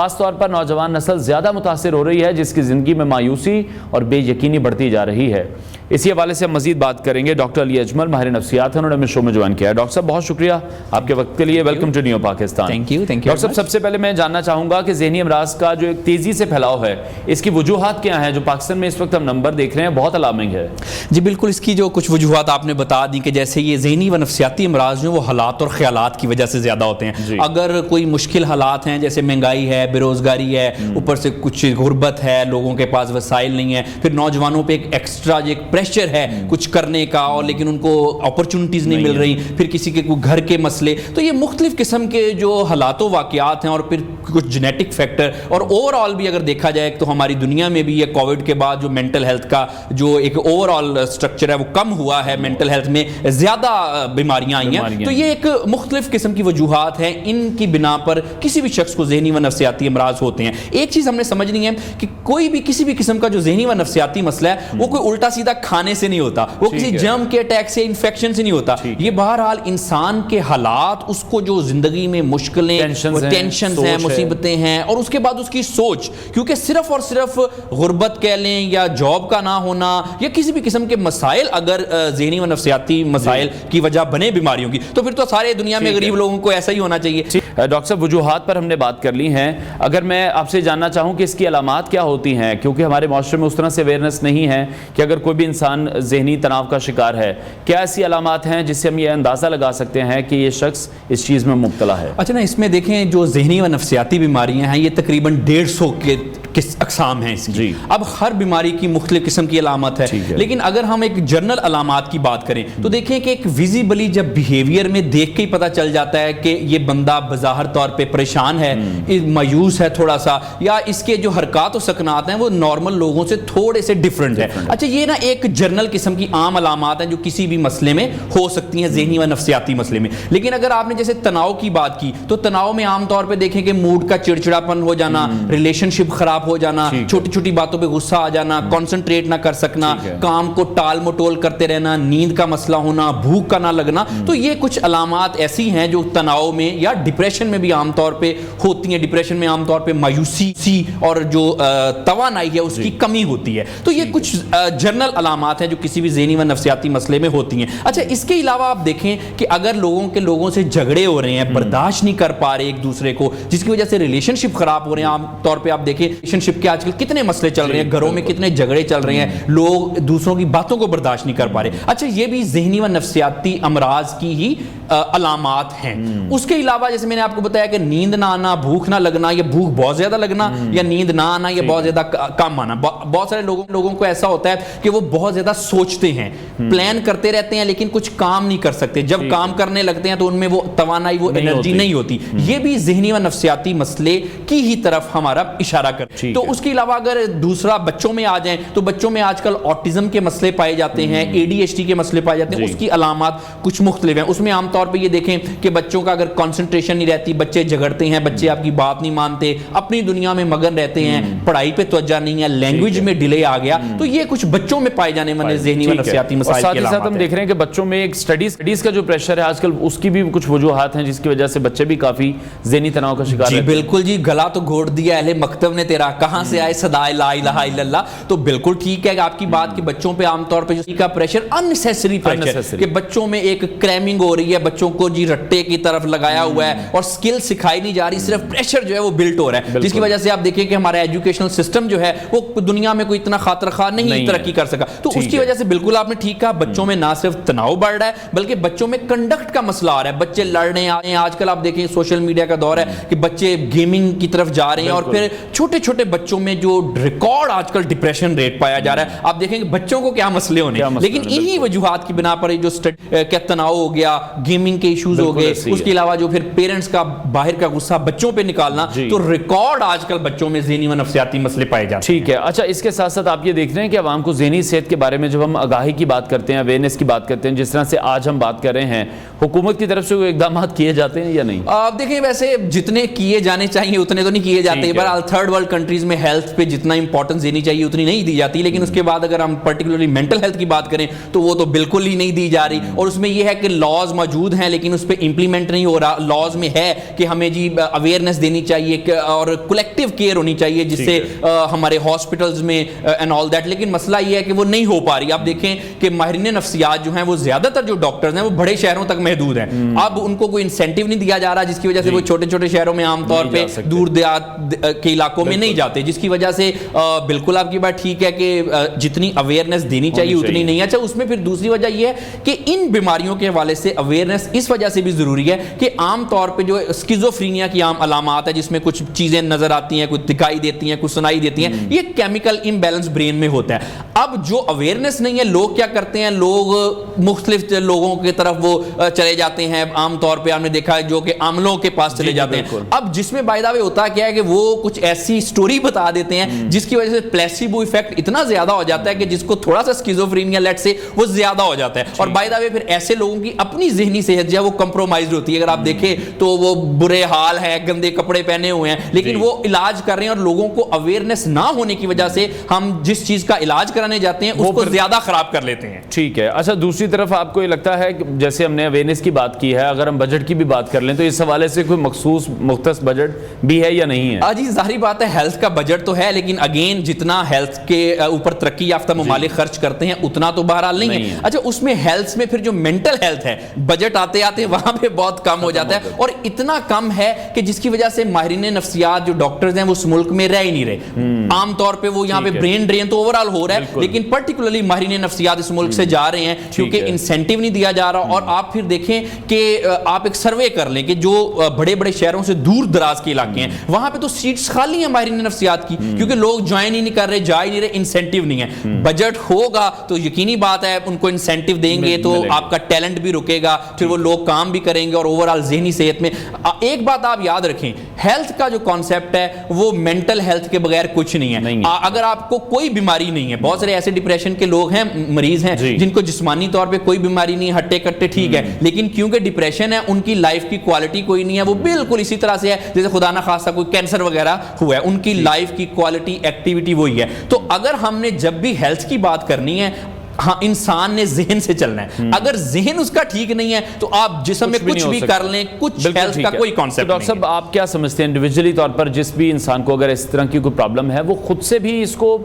خاص طور پر نوجوان نسل زیادہ متاثر ہو رہی ہے، جس کی زندگی میں مایوسی اور بے یقینی بڑھتی جا رہی ہے۔ اسی حوالے سے ہم مزید بات کریں گے۔ ڈاکٹر علی اجمل ماہر نفسیات ہیں، انہوں نے ہمیں شو میں جوائن کیا ہے۔ ڈاکٹر صاحب بہت شکریہ آپ کے وقت کے لیے، welcome to new Pakistan. Thank you doctor صاحب سب سے پہلے میں جاننا چاہوں گا کہ ذہنی امراض کا جو ایک تیزی سے پھیلاؤ ہے، اس کی وجوہات کیا ہیں؟ جو پاکستان میں اس وقت ہم نمبر دیکھ رہے ہیں بہت الارمنگ ہے۔ جی بالکل، اس کی جو کچھ وجوہات آپ نے بتا دی کہ جیسے یہ ذہنی و نفسیاتی امراض جو وہ حالات اور خیالات کی وجہ سے زیادہ ہوتے ہیں۔ اگر کوئی مشکل حالات ہیں جیسے مہنگائی ہے، بے روزگاری ہے، اوپر سے کچھ غربت ہے، لوگوں کے پاس وسائل نہیں ہے، پھر نوجوانوں پہ ایک ایکسٹرا جو ایک پریشر ہے کچھ کرنے کا، اور لیکن ان کو اپرچونٹیز نہیں مل رہی، پھر کسی کے کوئی گھر کے مسئلے، تو یہ مختلف قسم کے جو حالات و واقعات ہیں، اور پھر کچھ جینیٹک فیکٹر، اور اوور آل بھی اگر دیکھا جائے تو ہماری دنیا میں بھی یہ کووڈ کے بعد جو مینٹل ہیلتھ کا جو ایک اوور آل سٹرکچر ہے وہ کم ہوا ہے، مینٹل ہیلتھ میں زیادہ بیماریاں آئی ہیں۔ تو یہ ایک مختلف قسم کی وجوہات ہیں، ان کی بنا پر کسی بھی شخص کو ذہنی و نفسیاتی امراض ہوتے ہیں۔ ایک چیز ہم نے سمجھنی ہے کہ کوئی بھی کسی بھی قسم کا جو ذہنی و نفسیاتی مسئلہ ہے وہ کوئی الٹا سیدھا کھانے سے نہیں ہوتا، وہ کسی جرم کے اٹیک سے، انفیکشن سے نہیں ہوتا۔ یہ بہرحال انسان کے حالات، اس کو جو زندگی میں مشکلیں، ٹینشنز ہیں، مصیبتیں ہیں، اور اس کے بعد اس کی سوچ، کیونکہ صرف اور صرف غربت کہہ لیں یا جاب کا نہ ہونا یا کسی بھی قسم کے مسائل اگر ذہنی و نفسیاتی مسائل کی وجہ بنے بیماریوں کی، تو پھر تو سارے دنیا میں غریب لوگوں کو ایسا ہی ہونا چاہیے۔ ڈاکٹر صاحب وجوہات پر ہم نے بات کر لی ہیں، اگر میں آپ سے جاننا چاہوں کہ اس کی علامات کیا ہوتی ہیں، کیونکہ ہمارے معاشرے میں اس طرح سے اویئرنیس نہیں ہے کہ اگر کوئی بھی انسان ذہنی تناؤ کا شکار ہے، کیا ایسی علامات ہیں جس سے ہم یہ اندازہ لگا سکتے ہیں کہ یہ شخص اس چیز میں مبتلا ہے؟ اچھا نا، اس میں دیکھیں جو ذہنی و نفسیاتی بیماریاں ہیں یہ تقریباً 150 کے اقسام ہیں اس کی۔ اب ہر بیماری کی مختلف قسم کی علامت ہے، لیکن اگر ہم ایک جنرل علامات کی بات کریں تو دیکھیں کہ ایک ویزیبلی جب بیہیویئر میں دیکھ کے ہی پتہ چل جاتا ہے کہ یہ بندہ بظاہر طور پہ پریشان ہے، مایوس ہے تھوڑا سا، یا اس کے جو حرکات و سکنات ہیں وہ نارمل لوگوں سے تھوڑے سے ڈیفرنٹ ہے۔ اچھا، یہ نا ایک جنرل قسم کی عام علامات ہیں جو کسی بھی مسئلے میں ہو سکتی ہیں، ذہنی و نفسیاتی مسئلے میں۔ لیکن اگر آپ نے جیسے تناؤ کی بات کی تو تناؤ میں عام طور پہ دیکھیں کہ موڈ کا چڑچڑاپن ہو جانا، ریلیشن شپ خراب ہو جانا، چھوٹی چھوٹی باتوں پہ غصہ آ جانا، کنسنٹریٹ نہ کر سکنا، کام کو ٹال مٹول کرتے رہنا، نیند کا مسئلہ ہونا، بھوک کا نہ لگنا، تو یہ کچھ علامات ایسی ہیں جو تناؤ میں یا ڈپریشن میں بھی عام طور پہ ہوتی ہیں۔ ڈپریشن میں عام طور پہ مایوسی اور جو توانائی ہے اس کی کمی ہوتی ہے۔ تو یہ کچھ جنرل علامات ہیں جو کسی بھی ذہنی و نفسیاتی مسئلے میں ہوتی ہیں۔ اچھا، اس کے علاوہ آپ دیکھیں کہ اگر لوگوں سے جھگڑے ہو رہے ہیں، برداشت نہیں کر پا رہے ایک دوسرے کو، جس کی وجہ سے ریلیشن شپ خراب ہو رہے ہیں، عام طور پہ آپ دیکھیں ریلیشن شپ کے آج کل کتنے مسئلے چل رہے ہیں، گھروں میں کتنے جھگڑے چل رہے ہیں، لوگ دوسروں کی باتوں کو برداشت نہیں کر پا رہے۔ اچھا، یہ بھی ذہنی و نفسیاتی امراض کی ہی علامات ہیں۔ اس کے علاوہ جیسے میں نے آپ کو بتایا کہ نیند نہ آنا، بھوک نہ لگنا، یا بھوک بہت زیادہ لگنا، یا نیند نہ آنا، یا بہت زیادہ کم آنا۔ بہت سارے لوگوں کو ایسا ہوتا ہے کہ وہ بہت زیادہ سوچتے ہیں، پلان کرتے رہتے ہیں، لیکن کچھ کام نہیں کر سکتے۔ جب کام کرنے لگتے ہیں تو ان میں وہ توانائی، وہ انرجی نہیں ہوتی۔ یہ بھی ذہنی و نفسیاتی مسئلے کی ہی طرف ہمارا اشارہ کرتا ہے۔ تو اس کے علاوہ اگر دوسرا بچوں میں آ جائیں تو بچوں میں آج کل آٹزم کے مسئلے پائے جاتے ہیں، ADHD کے مسئلے پائے جاتے ہیں۔ اس کی علامات کچھ مختلف ہیں۔ اس میں عام طور پہ یہ دیکھیں کہ بچوں کا اگر کنسنٹریشن نہیں رہتی، بچے جھگڑتے ہیں، بچے آپ کی بات نہیں مانتے، اپنی دنیا میں مگن رہتے ہیں، پڑھائی پہ توجہ نہیں ہے، لینگویج میں ڈیلے آ گیا، تو یہ کچھ بچوں میں پائے جانے والے ذہنی و نفسیاتی مسائل کی علامات ہیں۔ ساتھ ہم دیکھ رہے ہیں کہ بچوں میں ایک اسٹڈیز کا جو پریشر ہے آج کل، اس کی بھی کچھ وجوہات ہیں جس کی وجہ سے بچے بھی کافی ذہنی تناؤ کا شکار ہیں۔ جی بالکل جی، گلا تو گھونٹ دیا اہل مکتب نے تیرا، کہاں سے آئے صدائے لا الہ الا اللہ۔ تو بالکل ٹھیک ہے آپ کی بات کہ بچوں پہ عام طور پہ جو کا پریشر، اننیسیسری پریشر، کہ بچوں میں ایک کریمنگ ہو رہی ہے، بچوں کو جی رٹے کی طرف لگایا ہوا ہے اور سکل سکھائی نہیں جا رہی، صرف پریشر جو ہے وہ بلٹ ہو رہا ہے، جس کی وجہ سے آپ دیکھیں کہ ہمارا ایجوکیشنل سسٹم جو ہے وہ دنیا میں کوئی اتنا خاطر خواہ نہیں ترقی کر سکا۔ تو اس کی وجہ سے بالکل آپ نے ٹھیک کہا، بچوں میں نہ صرف تناؤ بڑھ رہا ہے بلکہ بچوں میں کنڈکٹ کا مسئلہ آ رہا ہے، بچے لڑ رہے ہیں۔ آج کل آپ دیکھیں سوشل میڈیا کا دور ہے کہ بچے گیمنگ کی طرف جا رہے ہیں، اور پھر چھوٹے چھوٹے بچوں میں جو ریکارڈ آج کل ڈپریشن ریٹ پایا جا رہا ہے۔ آپ دیکھیں کہ بچوں کو کیا مسئلے ہونے، لیکن انہی وجوہات کی بنا پر جو کیا تناؤ ہو گیا، گیمنگ کے ایشوز ہو گئے، اس کے علاوہ جو پھر پیرنٹس کا باہر کا غصہ بچوں پہ نکالنا، تو ریکارڈ آج کل بچوں میں ذہنی و نفسیاتی مسئلے پائے جاتے ہیں۔ ٹھیک ہے۔ اچھا، اس کے ساتھ ساتھ آپ یہ دیکھ رہے ہیں کہ عوام کو ذہنی صحت کے بارے میں جب ہم آگاہی کی بات کرتے ہیں، اویئرنیس کی بات کرتے ہیں، جس طرح سے آج ہم بات کر رہے ہیں، حکومت کی طرف سے کوئی اقدامات کیے جاتے ہیں یا نہیں؟ آپ دیکھیں ویسے جتنے کیے جانے چاہیے اتنے تو نہیں کیے جاتے۔ بہرحال تھرڈ ورلڈ کنٹری کنٹریز میں ہیلتھ پہ جتنا امپورٹنس دینی چاہیے اتنی نہیں دی جاتی, لیکن اس کے بعد اگر ہم پرٹیکولرلی مینٹل ہیلتھ کی بات کریں تو وہ تو بالکل ہی نہیں دی جا رہی, اور اس میں یہ ہے کہ لاز موجود ہیں لیکن اس پہ امپلیمنٹ نہیں ہو رہا. لاز میں ہے کہ ہمیں جی اویئرنیس دینی چاہیے اور کولیکٹیو کیئر ہونی چاہیے جس سے ہمارے ہاسپٹلز میں اینڈ آل دیٹ, لیکن مسئلہ یہ ہے کہ وہ نہیں ہو پا رہی. آپ دیکھیں کہ ماہرین نفسیات جو ہیں وہ زیادہ تر جو ڈاکٹرز ہیں وہ بڑے شہروں تک محدود ہیں. اب ان کو کوئی انسینٹیو نہیں دیا جا رہا جس کی وجہ سے وہ چھوٹے چھوٹے شہروں میں عام طور پہ دور دیہات کے علاقوں میں نہیں جاتے, جس کی وجہ سے بالکل آپ کی بات ٹھیک ہے کہ جتنی اویئرنیس دینی چاہیے اتنی نہیں ہے. اچھا, اس میں پھر دوسری وجہ یہ ہے کہ ان بیماریوں کے حوالے سے اویئرنیس اس وجہ سے بھی ضروری ہے کہ عام طور پہ جو اسکیزوفرینیا کی عام علامات ہے جس میں کچھ چیزیں نظر آتی ہیں, کچھ دکھائی دیتی ہیں, کچھ سنائی دیتی ہیں, یہ کیمیکل امبیلنس برین میں ہوتا ہے. اب جو اویئرنیس نہیں ہے, لوگ کیا کرتے ہیں, لوگ مختلف لوگوں کی طرف وہ چلے جاتے ہیں. عام طور پہ ہم نے دیکھا ہے جو کہ عملوں کے پاس چلے جاتے ہیں. اب جس میں بائی دا وے ہوتا کیا ہے کہ وہ کچھ ایسی سٹوری بتا دیتے ہیں جس کی وجہ سے پلیسیبو ایفیکٹ اتنا زیادہ ہو جاتا ہے کہ جس کو تھوڑا سا اسکیزوفرینیا لیٹ سے وہ زیادہ ہو جاتا ہے, اور بائی دا وے پھر ایسے لوگوں کی اپنی ذہنی صحت جو ہے وہ کمپرومائزڈ ہوتی ہے. اگر آپ دیکھیں تو وہ برے حال ہے, گندے کپڑے پہنے ہوئے ہیں, لیکن وہ علاج کر رہے ہیں, اور لوگوں کو اویئرنیس نہ ہونے کی وجہ سے ہم جس چیز کا علاج کرانے جاتے ہیں اس کو زیادہ خراب کر لیتے ہیں. ٹھیک ہے. اچھا, دوسری طرف آپ کو یہ لگتا ہے کہ جیسے ہم نے اویئرنیس کی بات کی ہے, اگر ہم بجٹ کی بھی بات کر لیں تو اس حوالے سے کوئی مخصوص مختص بجٹ بھی ہے یا نہیں ہے؟ جی ظاہری بات ہے, ہیلتھ کا بجٹ تو ہے, لیکن اگین جتنا ہیلتھ کے اوپر ترقی یافتہ ممالک خرچ کرتے ہیں اتنا تو بہرحال نہیں ہے. اچھا, اس میں ہیلتھ میں پھر جو مینٹل ہیلتھ ہے بجٹ آتے آتے وہاں پہ بہت کم ہو جاتا ہے, اور اتنا کم ہے کہ جس کی وجہ سے ماہرین نفسیات جو ڈاکٹرز ہیں وہ اس ملک میں رہ ہی نہیں رہے. عام طور پہ وہ یہاں پہ برین ڈرین تو اوورال ہو رہا ہے, لیکن پرٹیکولرلی ماہرین نفسیات اس ملک سے جا رہے ہیں کیونکہ انسینٹیو نہیں دیا جا رہا. اور آپ پھر دیکھیں کہ آپ ایک سروے کر لیں کہ جو بڑے بڑے شہروں سے دور دراز کے علاقے ہیں وہاں پہ تو سیٹس خالی ہیں ماہرین نفسیات کی, کیونکہ لوگ جوائن ہی نہیں کر رہے, جا ہی نہیں رہے, انسینٹیو نہیں ہے. بجٹ ہوگا تو یقینی بات ہے ان کو انسینٹیو دیں گے تو آپ کا ٹیلنٹ بھی رکے گا, پھر وہ لوگ کام بھی کریں گے, اور اوورال ذہنی صحت میں ایک بات آپ یاد رکھیں, ہیلتھ کا جو کانسیپٹ ہے وہ مینٹل ہیلتھ کے بغیر کچھ نہیں ہے. اگر آپ کو کوئی بیماری نہیں ہے, بہت سارے ایسے ڈپریشن کے لوگ ہیں, مریض ہیں جن کو جسمانی طور پہ کوئی بیماری نہیں ہے, ہٹے کٹے ٹھیک ہے, لیکن کیونکہ ڈپریشن ہے ان کی لائف کی کوالٹی کوئی نہیں ہے, وہ بالکل اسی طرح سے ہے جیسے خدا نہ خواستہ کوئی کینسر وغیرہ ہوا ہے, ان کی لائف کی کوالٹی ایکٹیویٹی وہی ہے. تو اگر ہم نے جب بھی ہیلتھ کی بات کرنی ہے, ہاں انسان نے ذہن سے چلنا ہے. اگر ذہن اس کا ٹھیک نہیں ہے تو آپ جسم میں کچھ بھی کر لیں, کچھ ہیلتھ کا کوئی کانسیپٹ نہیں. ڈاکٹر صاحب آپ کیا سمجھتے ہیں انڈیویجولی طور پر جس بھی انسان کو اگر اس طرح کی کوئی پرابلم ہے وہ خود سے بھی اس کو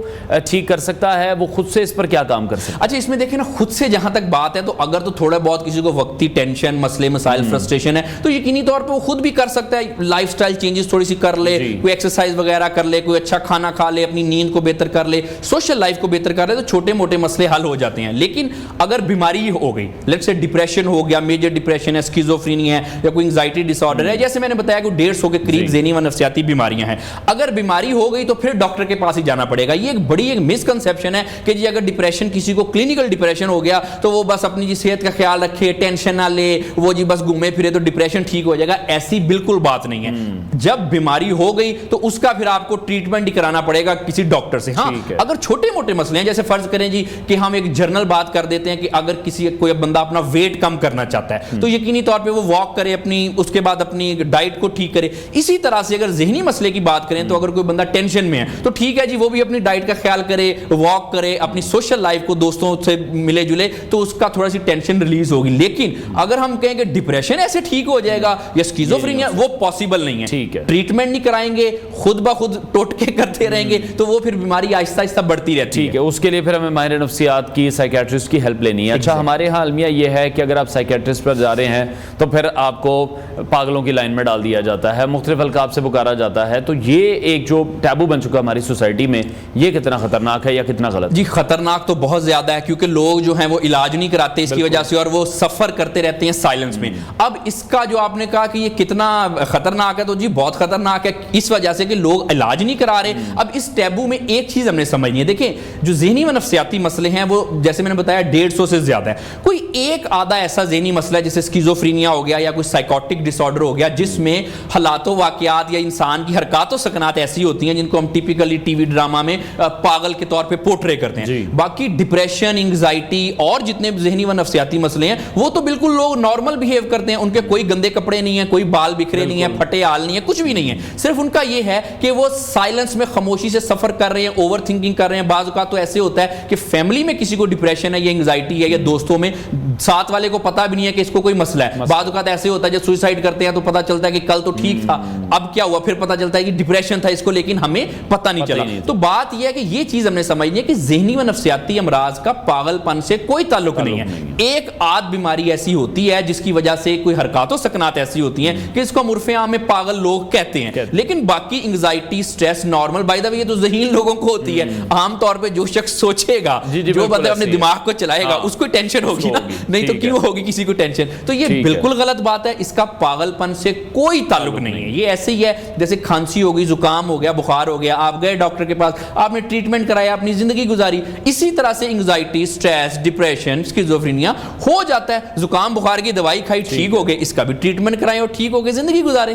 ٹھیک کر سکتا ہے, وہ خود سے اس پر کیا کام کر سکتا ہے؟ اچھا, اس میں دیکھیں نا, خود سے جہاں تک بات ہے تو اگر تو تھوڑا بہت کسی کو وقتی ٹینشن, مسئلے مسائل, فرسٹریشن ہے تو یقینی طور پہ وہ خود بھی کر سکتا ہے. لائف سٹائل چینجز تھوڑی سی کر لے, کوئی ایکسرسائز وغیرہ کر لے, کوئی اچھا کھانا کھا لے, اپنی نیند کو بہتر کر لے, سوشل لائف کو بہتر کر لے, تو چھوٹے موٹے مسئلے حل ہو جاتے ہیں. لیکن اگر بیماری ہو گئی, لیٹس سے ڈپریشن ہو گیا, میجر ڈپریشن ہے, اسکیزوفرینیا ہے, یا کوئی انگزائٹی ڈس آرڈر ہے, جیسے میں نے بتایا کہ 150 کے قریب ذہنی و نفسیاتی بیماریاں ہیں, اگر بیماری ہو گئی تو پھر ڈاکٹر کے پاس ہی جانا پڑے گا. یہ ایک بڑی ایک مسکنسیپشن ہے کہ جی اگر ڈپریشن کسی کو کلینکل ڈپریشن ہو گیا تو وہ بس اپنی جی صحت کا خیال رکھے, ٹینشن نہ لے, وہ جی بس گھومے پھرے تو ڈپریشن ٹھیک ہو جائے گا. ایسی بالکل بات نہیں ہے. جب بیماری ہو گئی تو اس کا پھر آپ کو ٹریٹمنٹ ہی کرانا پڑے گا کسی ڈاکٹر سے. ہاں, اگر چھوٹے موٹے مسئلے ہیں, جیسے فرض کریں جی کہ ہم ایک جرنل بات کر دیتے ہیں کہ اگر کسی کوئی بندہ اپنا ویٹ کم کرنا چاہتا ہے تو یقینی طور پہ وہ واک کرے, اپنی اس کے بعد اپنی ڈائٹ کو ٹھیک کرے. اسی طرح سے اگر ذہنی مسئلے کی بات کریں تو اگر کوئی بندہ ٹینشن میں ہے تو ٹھیک ہے جی, وہ بھی اپنی ڈائٹ کا خیال کرے, واک کرے, اپنی سوشل لائف کو دوستوں سے ملے جلے, تو اس کا تھوڑا سی ٹینشن ریلیز ہوگی. لیکن اگر ہم کہیں کہ ڈپریشن ایسے ٹھیک ہو جائے گا یا اسکیزوفرینیا, وہ پاسبل نہیں ہے. ٹریٹمنٹ نہیں کرائیں گے, خود بخود ٹوٹکے کرتے رہیں گے تو وہ پھر بیماری آہستہ آہستہ بڑھتی رہتی ہے. اس کے لیے پھر ہمیں ماہر نفسیات کی, سائیکیٹرسٹ کی ہیلپ لینی ہے. اچھا, ہمارے ہاں المیہ یہ ہے کہ اگر آپ سائیکیٹرسٹ پر جا رہے ہیں تو پھر آپ کو پاگلوں کی لائن میں ڈال دیا جاتا ہے, مختلف القاب سے پکارا جاتا ہے. تو یہ ایک جو ٹیبو بن چکا ہماری سوسائٹی میں, یہ کتنا خطرناک ہے یا کتنا غلط؟ جی خطرناک تو بہت زیادہ ہے, کیونکہ لوگ جو ہیں وہ علاج نہیں کراتے اس کی وجہ سے, اور وہ سفر کرتے رہتے ہیں سائلنس میں. اب اس کا جو آپ نے کہا کہ یہ کتنا خطرناک ہے, تو جی بہت خطرناک ہے اس وجہ سے کہ لوگ علاج نہیں کرا رہے. اب اس ٹیبو میں ایک چیز ہم نے سمجھنی ہے. دیکھیں, جو ذہنی و نفسیاتی مسئلے ہیں وہ جیسے میں نے بتایا 150 سے زیادہ ہے. کوئی ایک آدھا ایسا ذہنی مسئلہ ہے جیسے اسکیزوفرینیا ہو گیا یا کوئی سائیکوٹک سائیکوٹک ڈس آرڈر ہو گیا جس میں حالات و واقعات یا انسان کی حرکات و سکنات ایسی ہوتی ہیں جن کو ہم ٹیپیکلی ٹی وی ڈراما میں پاگل کے طور پہ پورٹرے کرتے ہیں. باقی ڈپریشن، انگزائٹی اور جتنے ذہنی و نفسیاتی مسئلے ہیں وہ تو بالکل لوگ نارمل بیہیو کرتے ہیں. ان کے کوئی گندے کپڑے نہیں ہیں، کوئی بال بکھرے نہیں ہیں، پھٹے حال نہیں ہے، کچھ بھی نہیں ہے. صرف ان کا یہ ہے کہ وہ سائلنس میں خاموشی سے سفر کر رہے ہیں، اوور تھنکنگ کر رہے ہیں. بعض اوقات تو ایسے ہوتا ہے کہ فیملی میں کسی کو ڈپریشن ہے یا انگزائٹی ہے یا دوستوں میں ساتھ والے کو پتہ بھی نہیں ہے کہ اس کو کوئی مسئلہ ہے. بعض اوقات ایسے ہوتا ہے جب سوئسائڈ کرتے ہیں تو پتہ چلتا ہے کہ کل تو ٹھیک تھا، اب کیا ہوا، پھر پتہ چلتا ہے کہ ڈپریشن تھا اس کو لیکن ہمیں پتہ نہیں چلا. تو بات یہ ہے کہ یہ چیز ہم نے سمجھنی ہے کہ ذہنی و نفسیاتی امراض کا پاگل پن سے کوئی تعلق نہیں ہے. ایک آدھ بیماری ایسی ہوتی ہے جس کی وجہ سے کوئی حرکات و سکنات ایسی ہوتی ہیں کہ اس کو عرف عام میں پاگل لوگ کہتے ہیں. لیکن باقی anxiety, stress normal. By the way یہ تو ذہین لوگوں کو ہوتی ہے. عام طور پہ جو شخص سوچے گا، جو بندہ اپنے دماغ کو چلائے گا اس کو ٹینشن ہوگی نا، نہیں تو کیوں ہوگی کسی کو ٹینشن. تو یہ بالکل غلط بات ہے. اس کا پاگل پن سے کوئی تعلق نہیں ہے. یہ ایسے ہی ہے جیسے کھانسی ہو گئی، زکام ہو گیا، بخار ہو گیا، آپ گئے ڈاکٹر کے پاس، آپ نے ٹریٹمنٹ کرایا، اپنی زندگی گزاری. اسی طرح سے انگزائٹی، سٹریس، ڈپریشن، سکیزوفرینیا ہو جاتا ہے. زکام بخار کی دوائی کھائی، ٹھیک ہو گئے، اس کا بھی ٹریٹمنٹ کرائیں اور ٹھیک ہو گئے، زندگی گزاریں.